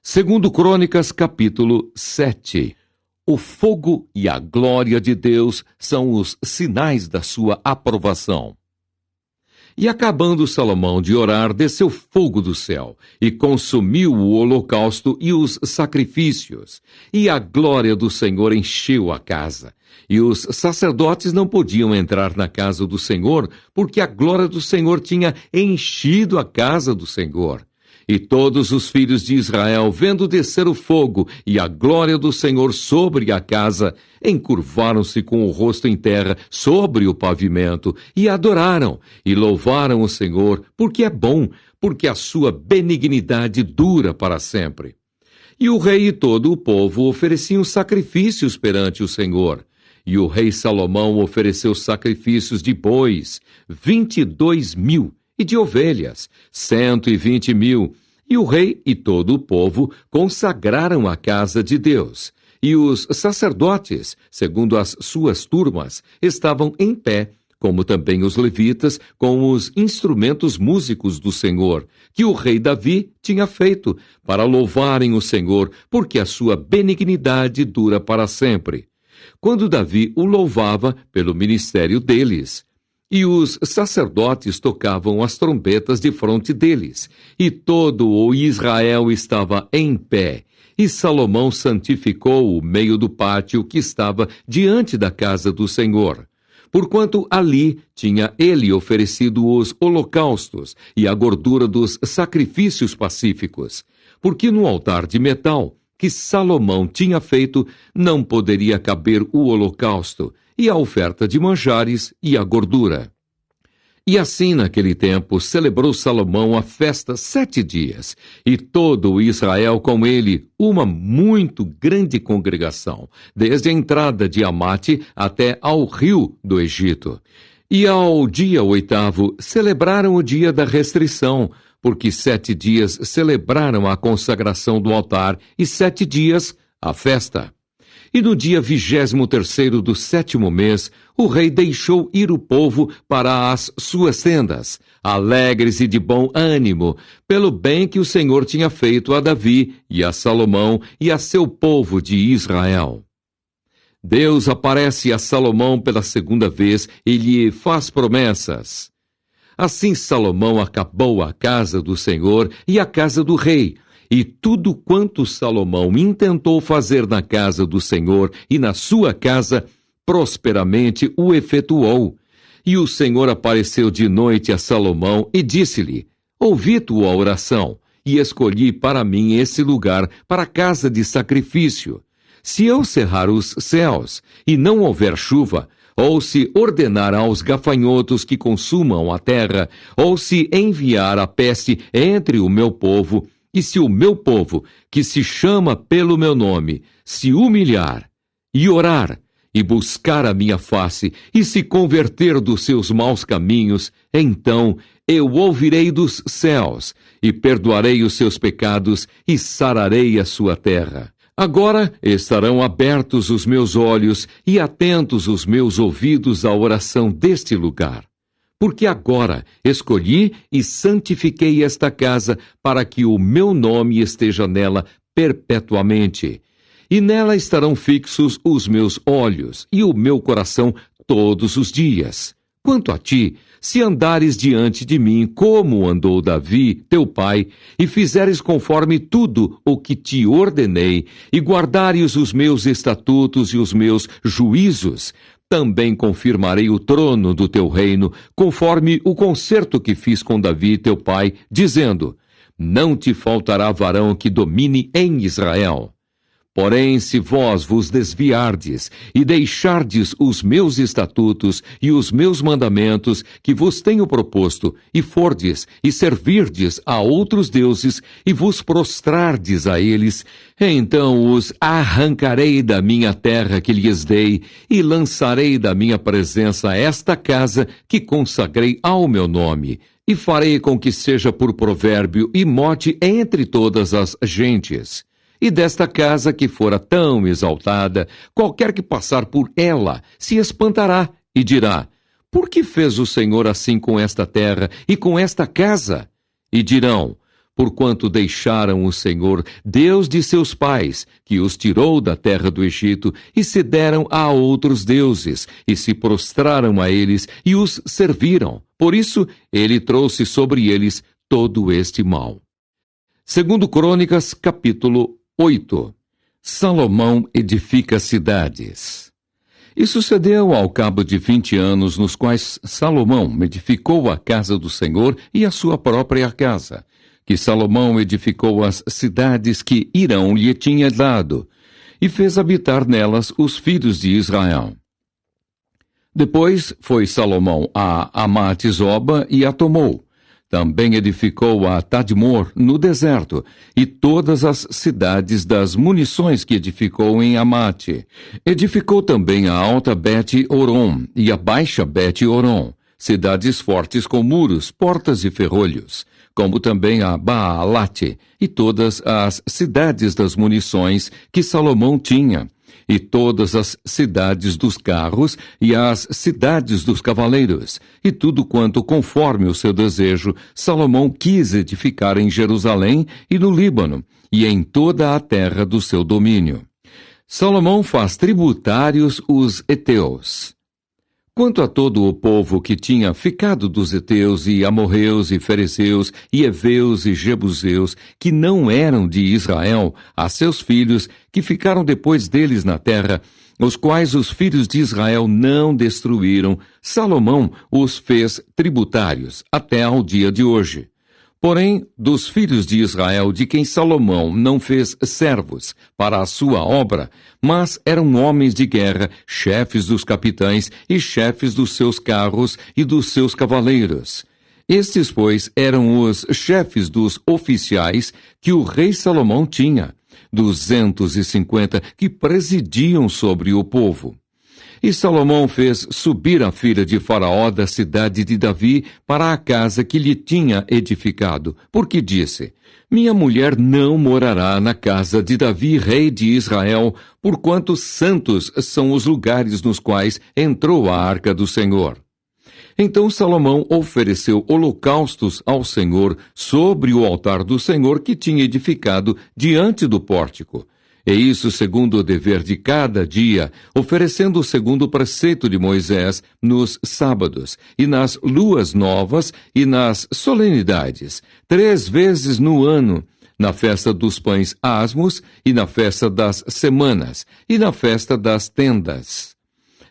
Segundo Crônicas, capítulo 7. O fogo e a glória de Deus são os sinais da sua aprovação. E acabando Salomão de orar, desceu fogo do céu, e consumiu o holocausto e os sacrifícios. E a glória do Senhor encheu a casa. E os sacerdotes não podiam entrar na casa do Senhor, porque a glória do Senhor tinha enchido a casa do Senhor. E todos os filhos de Israel, vendo descer o fogo e a glória do Senhor sobre a casa, encurvaram-se com o rosto em terra sobre o pavimento, e adoraram, e louvaram o Senhor, porque é bom, porque a sua benignidade dura para sempre. E o rei e todo o povo ofereciam sacrifícios perante o Senhor. E o rei Salomão ofereceu sacrifícios de bois, 22.000, e de ovelhas, 120.000, e o rei e todo o povo consagraram a casa de Deus. E os sacerdotes, segundo as suas turmas, estavam em pé, como também os levitas, com os instrumentos músicos do Senhor, que o rei Davi tinha feito, para louvarem o Senhor, porque a sua benignidade dura para sempre. Quando Davi o louvava pelo ministério deles, e os sacerdotes tocavam as trombetas defronte deles, e todo o Israel estava em pé. E Salomão santificou o meio do pátio que estava diante da casa do Senhor, porquanto ali tinha ele oferecido os holocaustos e a gordura dos sacrifícios pacíficos, porque no altar de metal que Salomão tinha feito não poderia caber o holocausto, e a oferta de manjares e a gordura. E assim, naquele tempo, celebrou Salomão a festa 7 dias, e todo o Israel com ele, uma muito grande congregação, desde a entrada de Amate até ao rio do Egito. E ao dia 8º, celebraram o dia da restrição, porque 7 dias celebraram a consagração do altar, e 7 dias a festa. E no dia 23º do 7º mês, o rei deixou ir o povo para as suas tendas, alegres e de bom ânimo, pelo bem que o Senhor tinha feito a Davi e a Salomão e a seu povo de Israel. Deus aparece a Salomão pela segunda vez e lhe faz promessas. Assim Salomão acabou a casa do Senhor e a casa do rei, e tudo quanto Salomão intentou fazer na casa do Senhor e na sua casa, prosperamente o efetuou. E o Senhor apareceu de noite a Salomão e disse-lhe: ouvi tua oração, e escolhi para mim esse lugar para casa de sacrifício. Se eu cerrar os céus, e não houver chuva, ou se ordenar aos gafanhotos que consumam a terra, ou se enviar a peste entre o meu povo, e se o meu povo, que se chama pelo meu nome, se humilhar e orar, e buscar a minha face, e se converter dos seus maus caminhos, então eu ouvirei dos céus, e perdoarei os seus pecados, e sararei a sua terra. Agora estarão abertos os meus olhos e atentos os meus ouvidos à oração deste lugar. Porque agora escolhi e santifiquei esta casa para que o meu nome esteja nela perpetuamente. E nela estarão fixos os meus olhos e o meu coração todos os dias. Quanto a ti, se andares diante de mim como andou Davi, teu pai, e fizeres conforme tudo o que te ordenei, e guardares os meus estatutos e os meus juízos, também confirmarei o trono do teu reino, conforme o concerto que fiz com Davi, teu pai, dizendo: não te faltará varão que domine em Israel. Porém, se vós vos desviardes e deixardes os meus estatutos e os meus mandamentos que vos tenho proposto, e fordes e servirdes a outros deuses e vos prostrardes a eles, então os arrancarei da minha terra que lhes dei e lançarei da minha presença esta casa que consagrei ao meu nome, e farei com que seja por provérbio e mote entre todas as gentes. E desta casa que fora tão exaltada, qualquer que passar por ela se espantará e dirá: por que fez o Senhor assim com esta terra e com esta casa? E dirão: porquanto deixaram o Senhor, Deus de seus pais, que os tirou da terra do Egito, e se deram a outros deuses, e se prostraram a eles, e os serviram. Por isso, ele trouxe sobre eles todo este mal. Segundo Crônicas, capítulo 8. Salomão edifica cidades. E sucedeu ao cabo de 20 anos, nos quais Salomão edificou a casa do Senhor e a sua própria casa, que Salomão edificou as cidades que Hirão lhe tinha dado, e fez habitar nelas os filhos de Israel. Depois foi Salomão a Amate-Zoba e a tomou. Também edificou a Tadmor, no deserto, e todas as cidades das munições que edificou em Amate. Edificou também a alta Bet-Oron e a baixa Bet-Oron, cidades fortes com muros, portas e ferrolhos, como também a Baalate e todas as cidades das munições que Salomão tinha, e todas as cidades dos carros e as cidades dos cavaleiros, e tudo quanto, conforme o seu desejo, Salomão quis edificar em Jerusalém e no Líbano, e em toda a terra do seu domínio. Salomão faz tributários os heteus. Quanto a todo o povo que tinha ficado dos heteus e amorreus e ferezeus e heveus e jebuseus, que não eram de Israel, a seus filhos, que ficaram depois deles na terra, os quais os filhos de Israel não destruíram, Salomão os fez tributários, até ao dia de hoje. Porém, dos filhos de Israel, de quem Salomão não fez servos para a sua obra, mas eram homens de guerra, chefes dos capitães e chefes dos seus carros e dos seus cavaleiros. Estes, pois, eram os chefes dos oficiais que o rei Salomão tinha, 250 que presidiam sobre o povo. E Salomão fez subir a filha de Faraó da cidade de Davi para a casa que lhe tinha edificado, porque disse: Minha mulher não morará na casa de Davi, rei de Israel, porquanto santos são os lugares nos quais entrou a arca do Senhor. Então Salomão ofereceu holocaustos ao Senhor sobre o altar do Senhor que tinha edificado diante do pórtico. E isso segundo o dever de cada dia, oferecendo segundo o preceito de Moisés nos sábados, e nas luas novas e nas solenidades, 3 vezes no ano, na festa dos pães asmos, e na festa das semanas, e na festa das tendas.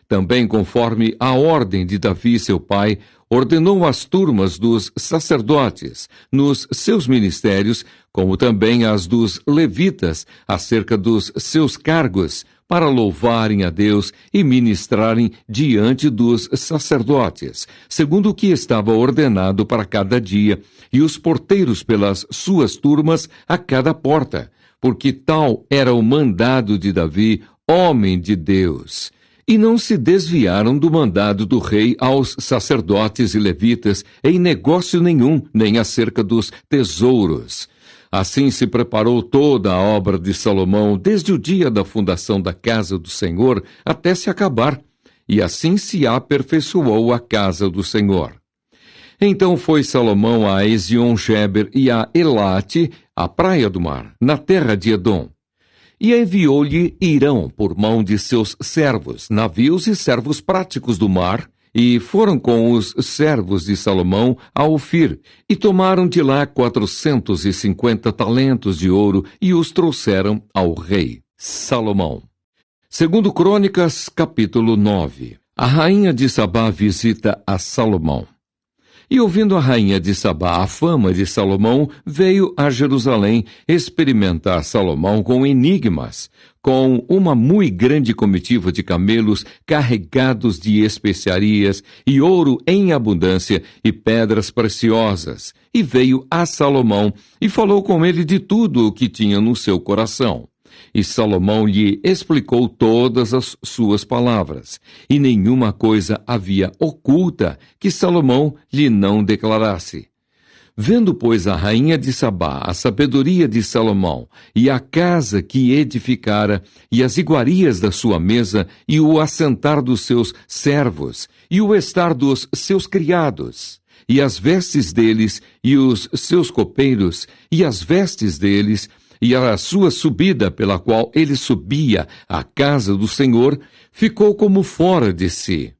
Também, conforme a ordem de Davi, seu pai, ordenou as turmas dos sacerdotes nos seus ministérios, como também as dos levitas, acerca dos seus cargos, para louvarem a Deus e ministrarem diante dos sacerdotes, segundo o que estava ordenado para cada dia, e os porteiros pelas suas turmas a cada porta, porque tal era o mandado de Davi, homem de Deus. E não se desviaram do mandado do rei aos sacerdotes e levitas em negócio nenhum, nem acerca dos tesouros. Assim se preparou toda a obra de Salomão, desde o dia da fundação da casa do Senhor até se acabar, e assim se aperfeiçoou a casa do Senhor. Então foi Salomão a Ezion-Geber e a Elate, a praia do mar, na terra de Edom. E enviou-lhe Hirão por mão de seus servos, navios e servos práticos do mar, e foram com os servos de Salomão a Ofir, e tomaram de lá 450 talentos de ouro, e os trouxeram ao rei Salomão. Segundo Crônicas, capítulo 9. A rainha de Sabá visita a Salomão. E ouvindo a rainha de Sabá a fama de Salomão, veio a Jerusalém experimentar Salomão com enigmas, com uma muito grande comitiva de camelos carregados de especiarias e ouro em abundância e pedras preciosas. E veio a Salomão e falou com ele de tudo o que tinha no seu coração. E Salomão lhe explicou todas as suas palavras, e nenhuma coisa havia oculta que Salomão lhe não declarasse. Vendo, pois, a rainha de Sabá a sabedoria de Salomão, e a casa que edificara, e as iguarias da sua mesa, e o assentar dos seus servos, e o estar dos seus criados, e as vestes deles, e os seus copeiros, e as vestes deles, e a sua subida pela qual ele subia à casa do Senhor, ficou como fora de si.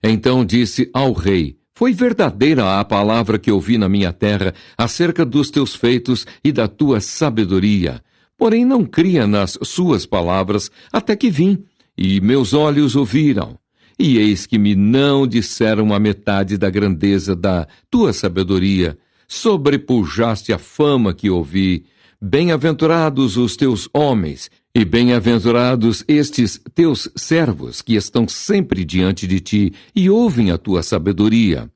Então disse ao rei: foi verdadeira a palavra que ouvi na minha terra acerca dos teus feitos e da tua sabedoria. Porém não cria nas suas palavras, até que vim, e meus olhos ouviram. E eis que me não disseram a metade da grandeza da tua sabedoria. Sobrepujaste a fama que ouvi. Bem-aventurados os teus homens, e bem-aventurados estes teus servos, que estão sempre diante de ti, e ouvem a tua sabedoria.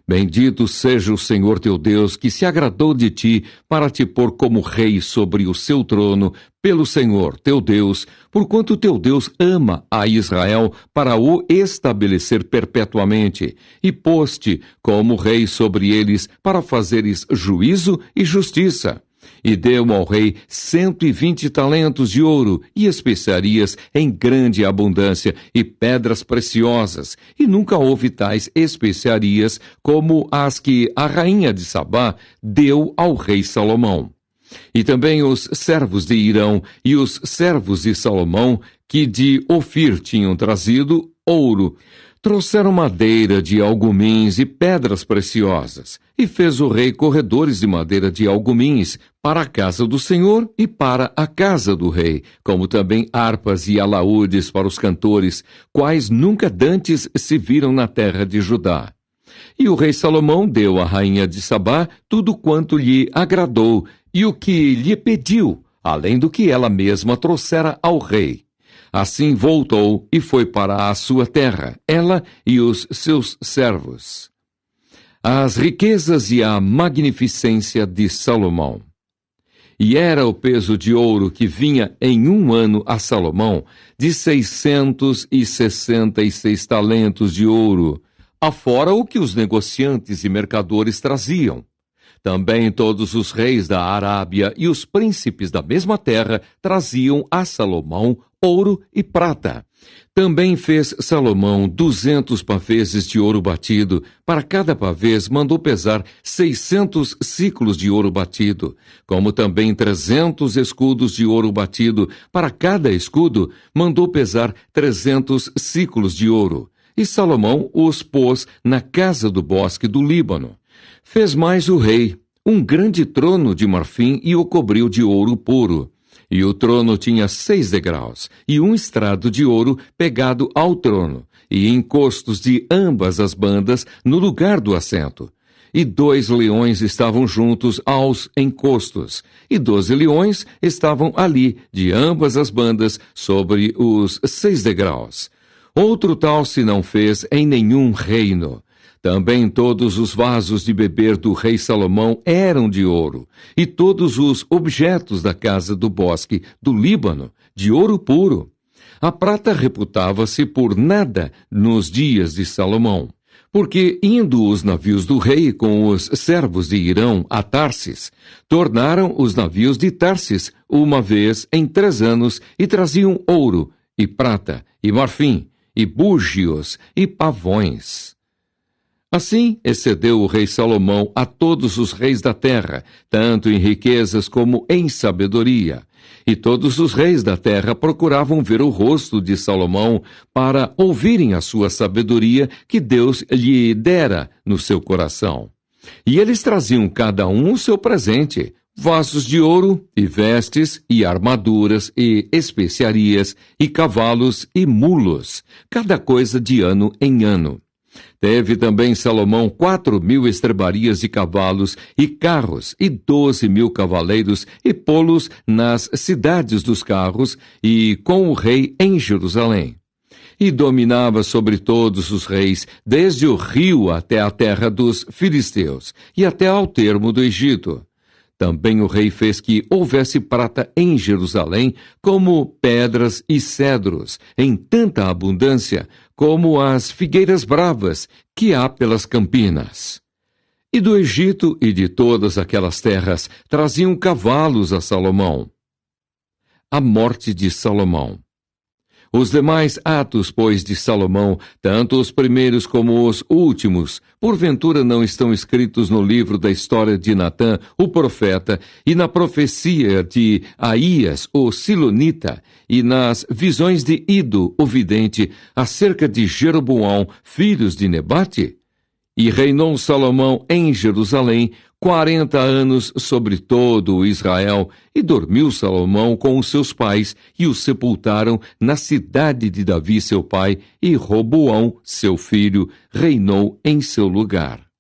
Bendito seja o Senhor teu Deus, que se agradou de ti, para te pôr como rei sobre o seu trono, pelo Senhor teu Deus, porquanto teu Deus ama a Israel, para o estabelecer perpetuamente, e pôs-te como rei sobre eles, para fazeres juízo e justiça. E deu ao rei 120 talentos de ouro, e especiarias em grande abundância, e pedras preciosas, e nunca houve tais especiarias como as que a rainha de Sabá deu ao rei Salomão. E também os servos de Irão e os servos de Salomão, que de Ofir tinham trazido ouro, trouxeram madeira de algumins e pedras preciosas, e fez o rei corredores de madeira de algumins para a casa do Senhor e para a casa do rei, como também harpas e alaúdes para os cantores, quais nunca dantes se viram na terra de Judá. E o rei Salomão deu à rainha de Sabá tudo quanto lhe agradou e o que lhe pediu, além do que ela mesma trouxera ao rei. Assim voltou e foi para a sua terra, ela e os seus servos. As riquezas e a magnificência de Salomão. E era o peso de ouro que vinha em um ano a Salomão de 666 talentos de ouro, afora o que os negociantes e mercadores traziam. Também todos os reis da Arábia e os príncipes da mesma terra traziam a Salomão ouro e prata. Também fez Salomão 200 pavês de ouro batido. Para cada pavês mandou pesar 600 siclos de ouro batido, como também 300 escudos de ouro batido. Para cada escudo mandou pesar 300 siclos de ouro. E Salomão os pôs na casa do bosque do Líbano. Fez mais o rei um grande trono de marfim e o cobriu de ouro puro. E o trono tinha 6 degraus, e um estrado de ouro pegado ao trono, e encostos de ambas as bandas no lugar do assento. E 2 leões estavam juntos aos encostos, e 12 leões estavam ali, de ambas as bandas, sobre os 6 degraus. Outro tal se não fez em nenhum reino. Também todos os vasos de beber do rei Salomão eram de ouro, e todos os objetos da casa do bosque do Líbano, de ouro puro. A prata reputava-se por nada nos dias de Salomão, porque indo os navios do rei com os servos de Irão a Tarsis, tornaram os navios de Tarsis uma vez em 3 anos e traziam ouro, e prata, e marfim, e búgios, e pavões. Assim excedeu o rei Salomão a todos os reis da terra, tanto em riquezas como em sabedoria. E todos os reis da terra procuravam ver o rosto de Salomão para ouvirem a sua sabedoria que Deus lhe dera no seu coração. E eles traziam cada um o seu presente, vasos de ouro, e vestes, e armaduras, e especiarias, e cavalos, e mulos, cada coisa de ano em ano. Teve também Salomão 4.000 estrebarias de cavalos e carros, e 12.000 cavaleiros, e pô-los nas cidades dos carros, e com o rei em Jerusalém. E dominava sobre todos os reis, desde o rio até a terra dos filisteus, e até ao termo do Egito. Também o rei fez que houvesse prata em Jerusalém, como pedras e cedros, em tanta abundância, como as figueiras bravas que há pelas campinas. E do Egito e de todas aquelas terras traziam cavalos a Salomão. A morte de Salomão. Os demais atos, pois, de Salomão, tanto os primeiros como os últimos, porventura não estão escritos no livro da história de Natã, o profeta, e na profecia de Aías, o silonita, e nas visões de Ido, o vidente, acerca de Jeroboão, filhos de Nebate? E reinou Salomão em Jerusalém 40 anos sobre todo o Israel, e dormiu Salomão com os seus pais, e o sepultaram na cidade de Davi seu pai, e Roboão, seu filho, reinou em seu lugar.